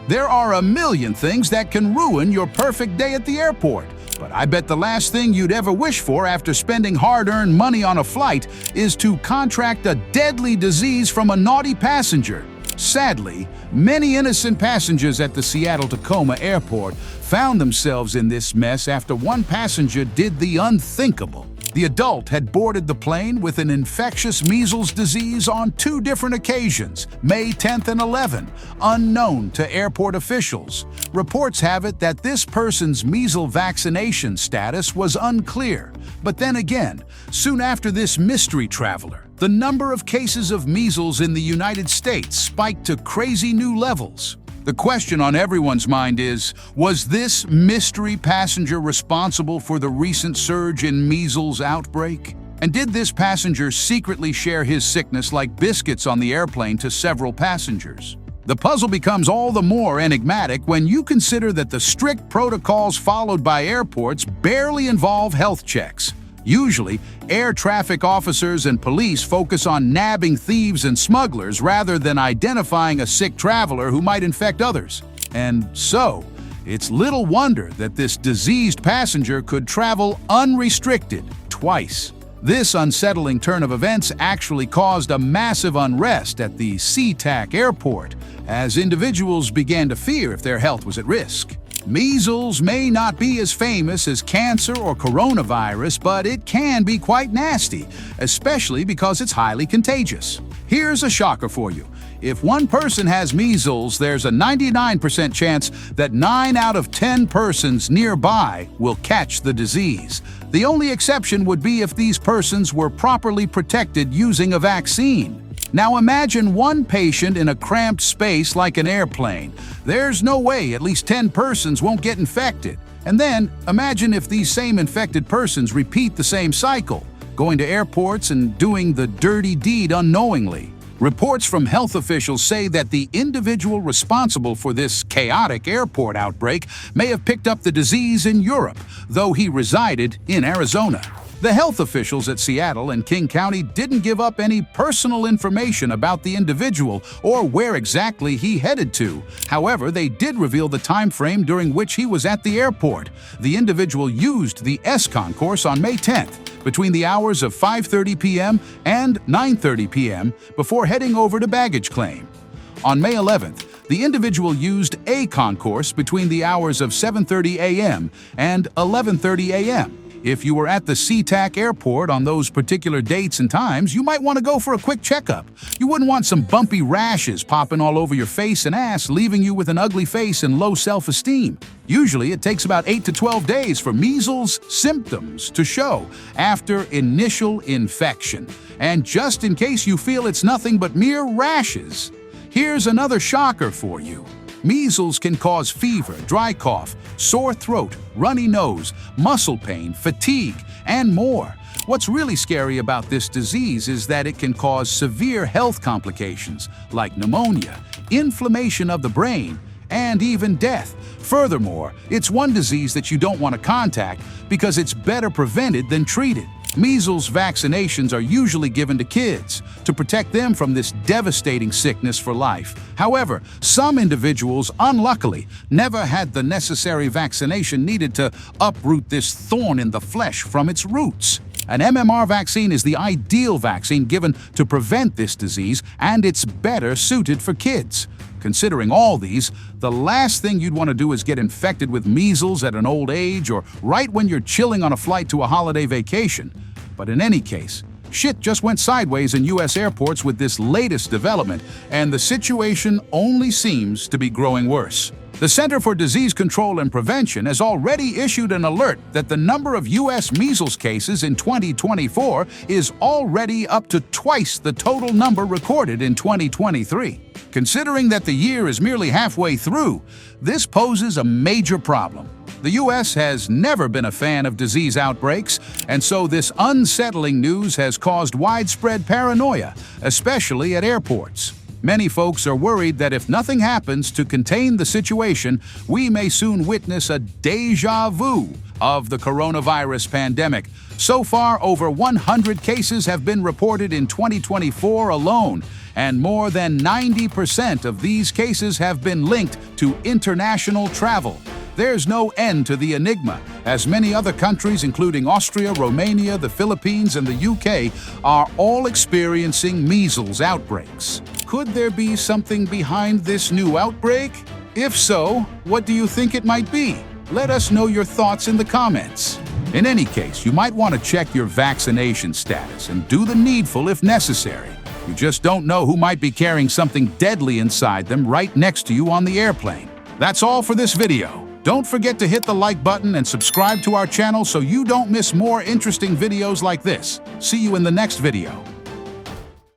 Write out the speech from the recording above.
There are a million things that can ruin your perfect day at the airport. But I bet the last thing you'd ever wish for after spending hard-earned money on a flight is to contract a deadly disease from a naughty passenger. Sadly, many innocent passengers at the Seattle-Tacoma airport found themselves in this mess after one passenger did the unthinkable. The adult had boarded the plane with an infectious measles disease on 2 different occasions, May 10th and 11th, unknown to airport officials. Reports have it that this person's measles vaccination status was unclear. But then again, soon after this mystery traveler, the number of cases of measles in the United States spiked to crazy new levels. The question on everyone's mind is, was this mystery passenger responsible for the recent surge in measles outbreak? And did this passenger secretly share his sickness like biscuits on the airplane to several passengers? The puzzle becomes all the more enigmatic when you consider that the strict protocols followed by airports barely involve health checks. Usually, air traffic officers and police focus on nabbing thieves and smugglers rather than identifying a sick traveler who might infect others. And so, it's little wonder that this diseased passenger could travel unrestricted twice. This unsettling turn of events actually caused a massive unrest at the SeaTac airport, as individuals began to fear if their health was at risk. Measles may not be as famous as cancer or coronavirus, but it can be quite nasty, especially because it's highly contagious. Here's a shocker for you. If one person has measles, there's a 99% chance that 9 out of 10 persons nearby will catch the disease. The only exception would be if these persons were properly protected using a vaccine. Now imagine one patient in a cramped space like an airplane. There's no way at least 10 persons won't get infected. And then imagine if these same infected persons repeat the same cycle, going to airports and doing the dirty deed unknowingly. Reports from health officials say that the individual responsible for this chaotic airport outbreak may have picked up the disease in Europe, though he resided in Arizona. The health officials at Seattle and King County didn't give up any personal information about the individual or where exactly he headed to. However, they did reveal the time frame during which he was at the airport. The individual used the S concourse on May 10th, between the hours of 5:30 p.m. and 9:30 p.m. before heading over to baggage claim. On May 11th, the individual used A concourse between the hours of 7:30 a.m. and 11:30 a.m. If you were at the SeaTac airport on those particular dates and times, you might want to go for a quick checkup. You wouldn't want some bumpy rashes popping all over your face and ass, leaving you with an ugly face and low self-esteem. Usually, it takes about 8 to 12 days for measles symptoms to show after initial infection. And just in case you feel it's nothing but mere rashes, here's another shocker for you. Measles can cause fever, dry cough, sore throat, runny nose, muscle pain, fatigue, and more. What's really scary about this disease is that it can cause severe health complications like pneumonia, inflammation of the brain, and even death. Furthermore, it's one disease that you don't want to contact because it's better prevented than treated. Measles vaccinations are usually given to kids to protect them from this devastating sickness for life. However, some individuals, unluckily, never had the necessary vaccination needed to uproot this thorn in the flesh from its roots. An MMR vaccine is the ideal vaccine given to prevent this disease, and it's better suited for kids. Considering all these, the last thing you'd want to do is get infected with measles at an old age or right when you're chilling on a flight to a holiday vacation. But in any case, shit just went sideways in U.S. airports with this latest development, and the situation only seems to be growing worse. The Center for Disease Control and Prevention has already issued an alert that the number of U.S. measles cases in 2024 is already up to twice the total number recorded in 2023. Considering that the year is merely halfway through, this poses a major problem. The U.S. has never been a fan of disease outbreaks, and so this unsettling news has caused widespread paranoia, especially at airports. Many folks are worried that if nothing happens to contain the situation, we may soon witness a déjà vu of the coronavirus pandemic. So far, over 100 cases have been reported in 2024 alone, and more than 90% of these cases have been linked to international travel. There's no end to the enigma, as many other countries, including Austria, Romania, the Philippines, and the UK, are all experiencing measles outbreaks. Could there be something behind this new outbreak? If so, what do you think it might be? Let us know your thoughts in the comments. In any case, you might want to check your vaccination status and do the needful if necessary. You just don't know who might be carrying something deadly inside them right next to you on the airplane. That's all for this video. Don't forget to hit the like button and subscribe to our channel so you don't miss more interesting videos like this. See you in the next video.